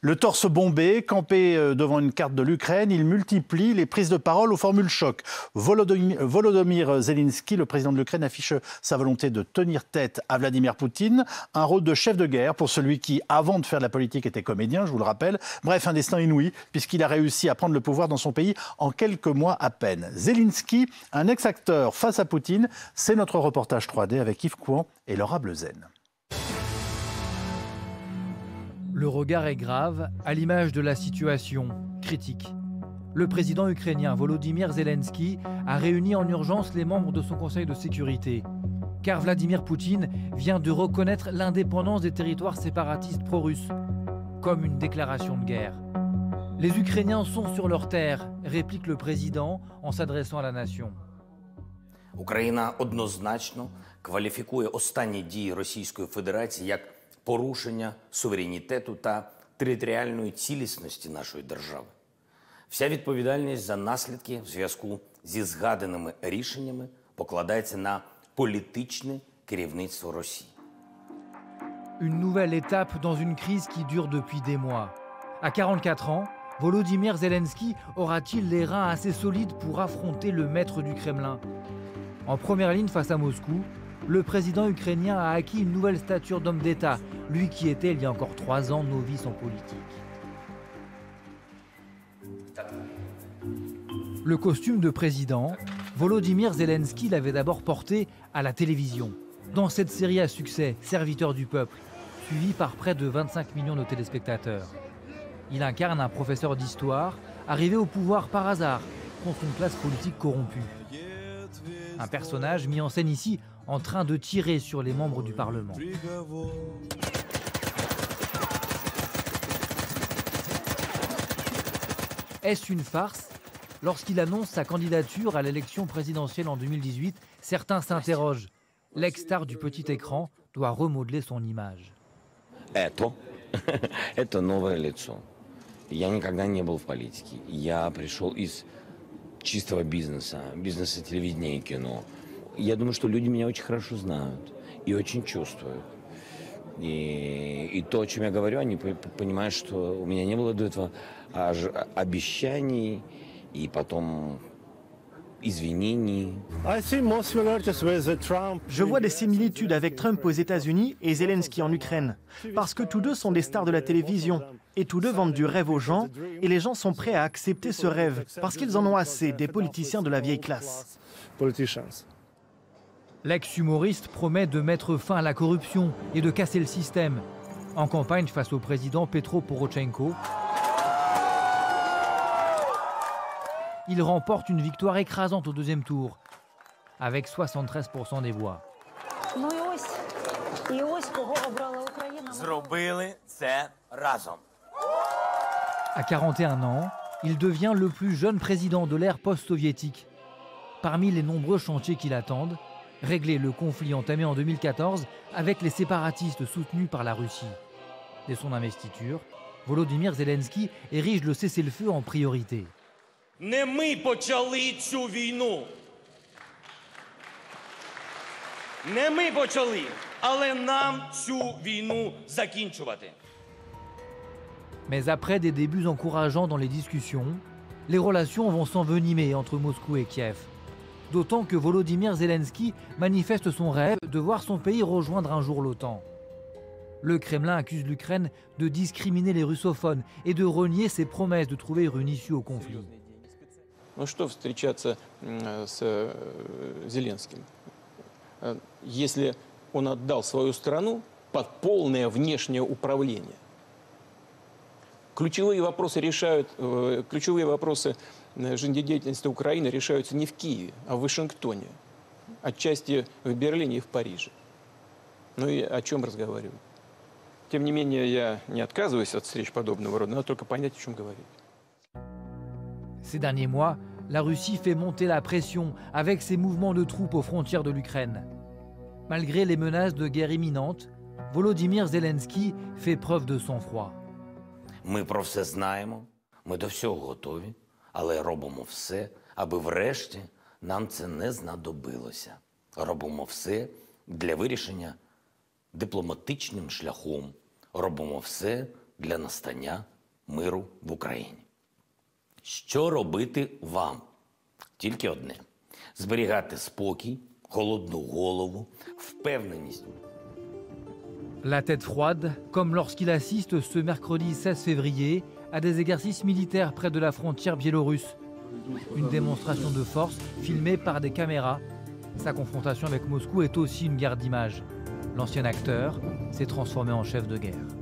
Le torse bombé, campé devant une carte de l'Ukraine, il multiplie les prises de parole aux formules choc. Volodymyr Zelensky, le président de l'Ukraine, affiche sa volonté de tenir tête à Vladimir Poutine, un rôle de chef de guerre pour celui qui, avant de faire de la politique, était comédien, je vous le rappelle. Bref, un destin inouï, puisqu'il a réussi à prendre le pouvoir dans son pays en quelques mois à peine. Zelensky, un ex-acteur face à Poutine, c'est notre reportage 3D avec Yves Couan et Laura Bleuzen. Le regard est grave, à l'image de la situation critique. Le président ukrainien Volodymyr Zelensky a réuni en urgence les membres de son Conseil de sécurité. Car Vladimir Poutine vient de reconnaître l'indépendance des territoires séparatistes pro-russes, comme une déclaration de guerre. Les Ukrainiens sont sur leur terre, réplique le président en s'adressant à la nation. Україна однозначно кваліфікує останні дії Російської Федерації як порушення суверенітету та територіальної цілісності нашої держави. Вся відповідальність за наслідки в зв'язку зі згаданими рішеннями покладається на політичне керівництво Росії. Une nouvelle étape dans une crise qui dure depuis des mois. À 44 ans, Volodymyr Zelensky aura-t-il les reins assez solides pour affronter le maître du Kremlin? En première ligne face à Moscou, le président ukrainien a acquis une nouvelle stature d'homme d'État, lui qui était il y a encore 3 ans novice en politique. Le costume de président, Volodymyr Zelensky l'avait d'abord porté à la télévision, dans cette série à succès, Serviteur du peuple, suivie par près de 25 millions de téléspectateurs. Il incarne un professeur d'histoire, arrivé au pouvoir par hasard, contre une classe politique corrompue. Un personnage mis en scène ici en train de tirer sur les membres du Parlement. Est-ce une farce? Lorsqu'il annonce sa candidature à l'élection présidentielle en 2018, certains s'interrogent. L'ex-star du petit écran doit remodeler son image. Это новое лицо. Я никогда не был в политике. Я пришел из чистого бизнеса телевидения и кино. Я думаю, что люди меня очень хорошо знают и очень чувствуют. И то, о чем я говорю, они понимают, что у меня не было до этого обещаний и потом извинений. Je vois des similitudes avec Trump aux États-Unis et Zelensky en Ukraine, parce que tous deux sont des stars de la télévision, et tous deux vendent du rêve aux gens, et les gens sont prêts à accepter ce rêve, parce qu'ils en ont assez des politiciens de la vieille classe. L'ex-humoriste promet de mettre fin à la corruption et de casser le système. En campagne face au président Petro Porochenko, il remporte une victoire écrasante au deuxième tour, avec 73% des voix. À 41 ans, il devient le plus jeune président de l'ère post-soviétique. Parmi les nombreux chantiers qui l'attendent, régler le conflit entamé en 2014 avec les séparatistes soutenus par la Russie. Dès son investiture, Volodymyr Zelensky érige le cessez-le-feu en priorité. Не ми почали цю війну. Не ми почали, але нам цю війну закінчувати. Mais après des débuts encourageants dans les discussions, les relations vont s'envenimer entre Moscou et Kiev. D'autant que Volodymyr Zelensky manifeste son rêve de voir son pays rejoindre un jour l'OTAN. Le Kremlin accuse l'Ukraine de discriminer les russophones et de renier ses promesses de trouver une issue au conflit. Ну что встречаться с Зеленским, если он отдал свою страну под полное внешнее управление? Ключевые вопросы жизнедеятельности Украины решаются не в Киеве, а в Вашингтоне, отчасти в Берлине и в Париже. Ну и о чем разговаривать? Тем не менее, я не отказываюсь от встреч подобного рода, надо только понять, о чем говорить. Ces derniers mois, la Russie fait monter la pression avec ses mouvements de troupes aux frontières de l'Ukraine. Malgré les menaces de guerre imminente, Volodymyr Zelensky fait preuve de sang-froid. Ми про все знаємо, ми до всього готові, але робимо все, аби врешті нам це не знадобилося. Робимо все для вирішення дипломатичним шляхом. Робимо все для настання миру в Україні. Що робити вам? Тільки одне – зберігати спокій, холодну голову, впевненість. La tête froide, comme lorsqu'il assiste ce mercredi 16 février à des exercices militaires près de la frontière biélorusse. Une démonstration de force filmée par des caméras. Sa confrontation avec Moscou est aussi une guerre d'images. L'ancien acteur s'est transformé en chef de guerre.